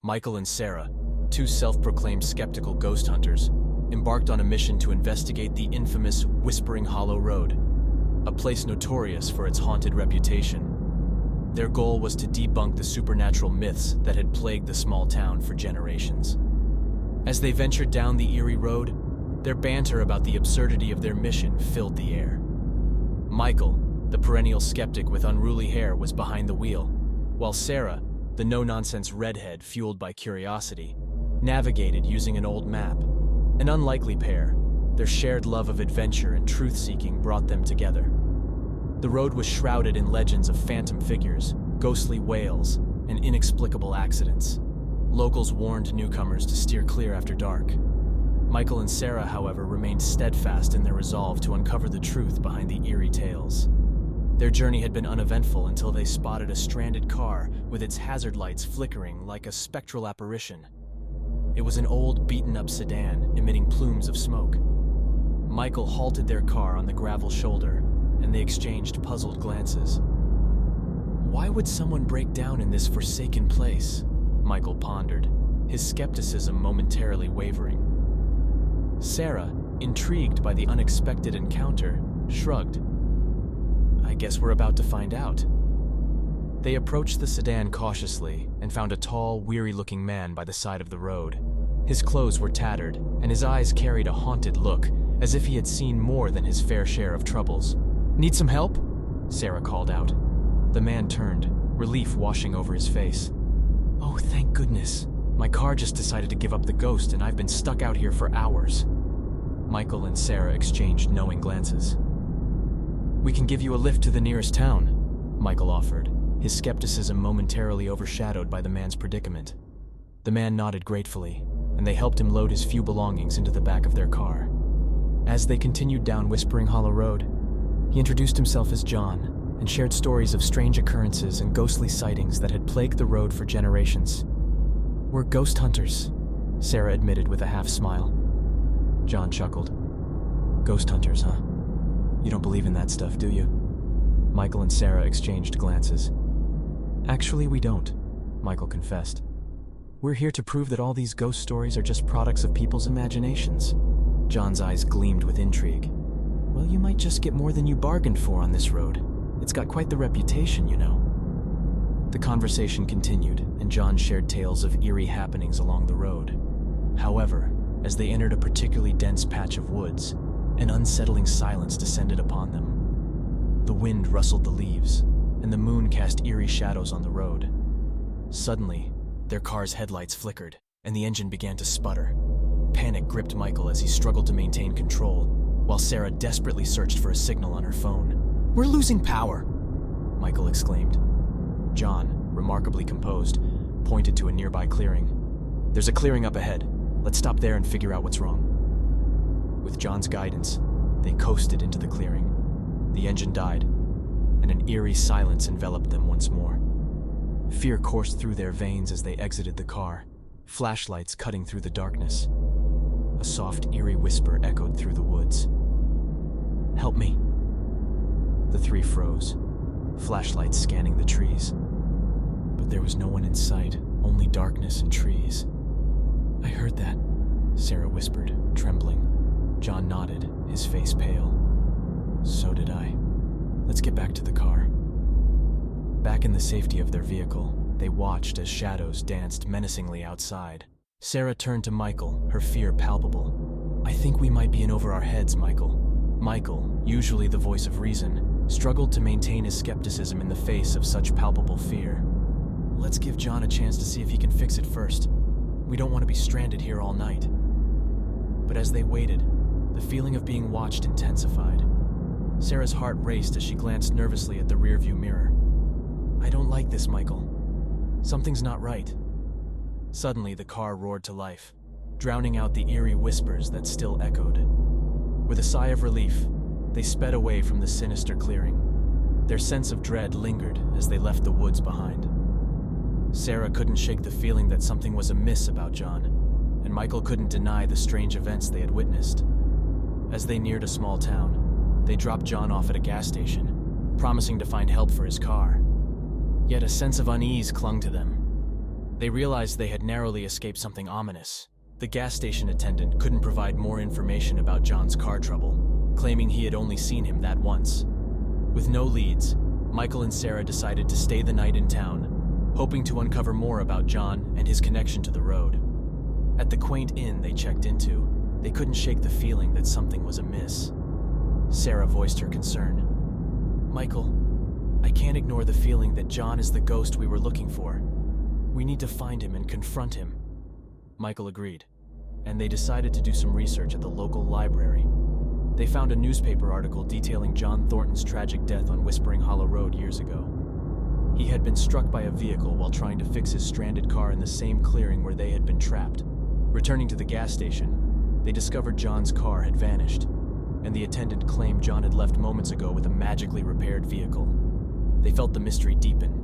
Michael and Sarah, two self-proclaimed skeptical ghost hunters, embarked on a mission to investigate the infamous Whispering Hollow Road, a place notorious for its haunted reputation. Their goal was to debunk the supernatural myths that had plagued the small town for generations. As they ventured down the eerie road, their banter about the absurdity of their mission filled the air. Michael, the perennial skeptic with unruly hair, was behind the wheel, while Sarah, the no-nonsense redhead fueled by curiosity, navigated using an old map. An unlikely pair, their shared love of adventure and truth-seeking brought them together. The road was shrouded in legends of phantom figures, ghostly wails, and inexplicable accidents. Locals warned newcomers to steer clear after dark. Michael and Sarah, however, remained steadfast in their resolve to uncover the truth behind the eerie tales. Their journey had been uneventful until they spotted a stranded car with its hazard lights flickering like a spectral apparition. It was an old, beaten-up sedan emitting plumes of smoke. Michael halted their car on the gravel shoulder, and they exchanged puzzled glances. Why would someone break down in this forsaken place? Michael pondered, his skepticism momentarily wavering. Sarah, intrigued by the unexpected encounter, shrugged. I guess we're about to find out. They approached the sedan cautiously and found a tall, weary-looking man by the side of the road. His clothes were tattered, and his eyes carried a haunted look, as if he had seen more than his fair share of troubles. Need some help? Sarah called out. The man turned, relief washing over his face. Oh, thank goodness. My car just decided to give up the ghost, and I've been stuck out here for hours. Michael and Sarah exchanged knowing glances. We can give you a lift to the nearest town, Michael offered, his skepticism momentarily overshadowed by the man's predicament. The man nodded gratefully, and they helped him load his few belongings into the back of their car. As they continued down Whispering Hollow Road, he introduced himself as John and shared stories of strange occurrences and ghostly sightings that had plagued the road for generations. We're ghost hunters, Sarah admitted with a half-smile. John chuckled. Ghost hunters, huh? You don't believe in that stuff, do you? Michael and Sarah exchanged glances. Actually, we don't, Michael confessed. We're here to prove that all these ghost stories are just products of people's imaginations. John's eyes gleamed with intrigue. Well, you might just get more than you bargained for on this road. It's got quite the reputation, you know. The conversation continued, and John shared tales of eerie happenings along the road. However, as they entered a particularly dense patch of woods, an unsettling silence descended upon them. The wind rustled the leaves, and the moon cast eerie shadows on the road. Suddenly, their car's headlights flickered, and the engine began to sputter. Panic gripped Michael as he struggled to maintain control, while Sarah desperately searched for a signal on her phone. We're losing power, Michael exclaimed. John, remarkably composed, pointed to a nearby clearing. There's a clearing up ahead. Let's stop there and figure out what's wrong. With John's guidance, they coasted into the clearing. The engine died, and an eerie silence enveloped them once more. Fear coursed through their veins as they exited the car, flashlights cutting through the darkness. A soft, eerie whisper echoed through the woods. Help me. The three froze, flashlights scanning the trees. But there was no one in sight, only darkness and trees. I heard that, Sarah whispered, trembling. John nodded, his face pale. So did I. Let's get back to the car. Back in the safety of their vehicle, they watched as shadows danced menacingly outside. Sarah turned to Michael, her fear palpable. I think we might be in over our heads, Michael. Michael, usually the voice of reason, struggled to maintain his skepticism in the face of such palpable fear. Let's give John a chance to see if he can fix it first. We don't want to be stranded here all night. But as they waited, the feeling of being watched intensified. Sarah's heart raced as she glanced nervously at the rearview mirror. I don't like this, Michael. Something's not right. Suddenly, the car roared to life, drowning out the eerie whispers that still echoed. With a sigh of relief, they sped away from the sinister clearing. Their sense of dread lingered as they left the woods behind. Sarah couldn't shake the feeling that something was amiss about John, and Michael couldn't deny the strange events they had witnessed. As they neared a small town, they dropped John off at a gas station, promising to find help for his car. Yet a sense of unease clung to them. They realized they had narrowly escaped something ominous. The gas station attendant couldn't provide more information about John's car trouble, claiming he had only seen him that once. With no leads, Michael and Sarah decided to stay the night in town, hoping to uncover more about John and his connection to the road. At the quaint inn they checked into, they couldn't shake the feeling that something was amiss. Sarah voiced her concern. "Michael, I can't ignore the feeling that John is the ghost we were looking for. We need to find him and confront him." Michael agreed, and they decided to do some research at the local library. They found a newspaper article detailing John Thornton's tragic death on Whispering Hollow Road years ago. He had been struck by a vehicle while trying to fix his stranded car in the same clearing where they had been trapped. Returning to the gas station, they discovered John's car had vanished, and the attendant claimed John had left moments ago with a magically repaired vehicle. They felt the mystery deepen.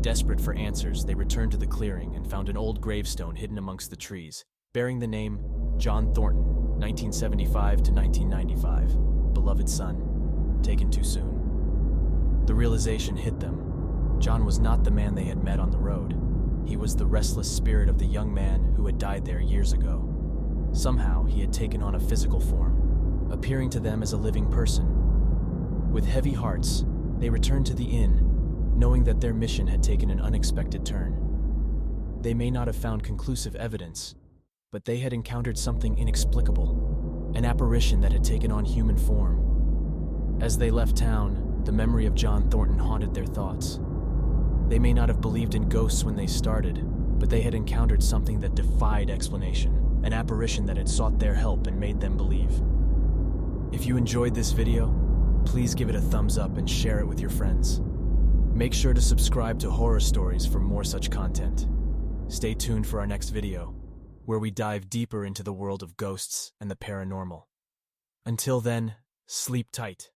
Desperate for answers, they returned to the clearing and found an old gravestone hidden amongst the trees, bearing the name John Thornton, 1975 to 1995, beloved son, taken too soon. The realization hit them. John was not the man they had met on the road. He was the restless spirit of the young man who had died there years ago. Somehow, he had taken on a physical form, appearing to them as a living person. With heavy hearts, they returned to the inn, knowing that their mission had taken an unexpected turn. They may not have found conclusive evidence, but they had encountered something inexplicable, an apparition that had taken on human form. As they left town, the memory of John Thornton haunted their thoughts. They may not have believed in ghosts when they started, but they had encountered something that defied explanation, an apparition that had sought their help and made them believe. If you enjoyed this video, please give it a thumbs up and share it with your friends. Make sure to subscribe to Horror Stories for more such content. Stay tuned for our next video, where we dive deeper into the world of ghosts and the paranormal. Until then, sleep tight.